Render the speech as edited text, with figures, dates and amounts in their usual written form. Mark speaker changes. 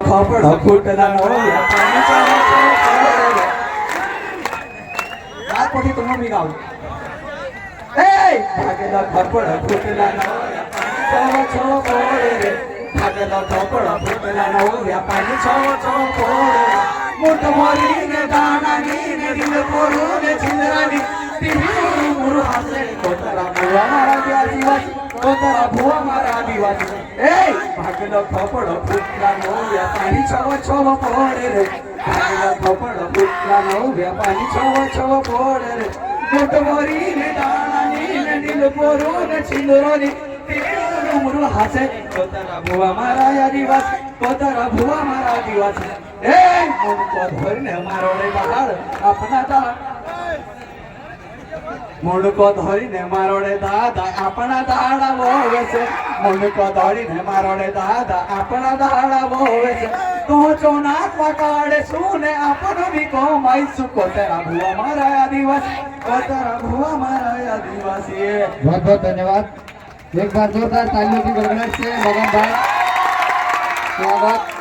Speaker 1: ખોપડો ફૂટલાનો વ્યાપારી છવ છવ પડે રે આ પછી તો મમ્મી ગાવ એ ભાગેલા ખોપડો ફૂટલાનો વ્યાપારી છવ છવ પડે રે ભાગેલા ખોપડો ફૂટલાનો વ્યાપારી છવ છવ પડે રે મોટ મોરીને દાણાની ને દિલ કોરું ને છિંદરાની ટીવી મુરુ હાસે કોતરા ભુવા મારા આદિવાસી કોતરા ભુવા મારા આદિવાસી એ ભાગેલો ખોપડો ફૂટલાનો વ્યાપારી છવ છવ પડે રે ભાગેલો ખોપડો ફૂટલાનો વ્યાપારી છવ છવ પડે રે મોટ મોરીને દાણાની ને દિલ કોરું ને છિંદરાની ટીવી મુરુ હાસે કોતરા ભુવા મારા આદિવાસી કોતરા ભુવા મારા આદિવાસી એ મુંડકો ધોઈને મારો રે બહાર આપના દા મુંડકો ધોઈને મારો રે દાદા આપના દાડા વોવે છે મુંડકો ધોઈને મારો રે દાદા આપના દાડા વોવે છે તો ચોનાક પકાડે સુને આપણો વિકો માઈસુ કોતરા ભુવા મારા આદિવાસી કોતરા ભુવા મારા આદિવાસી
Speaker 2: बहुत बहुत धन्यवाद एक बार जोरदार तालियों की गड़गड़ाहट से मगन भाई स्वागत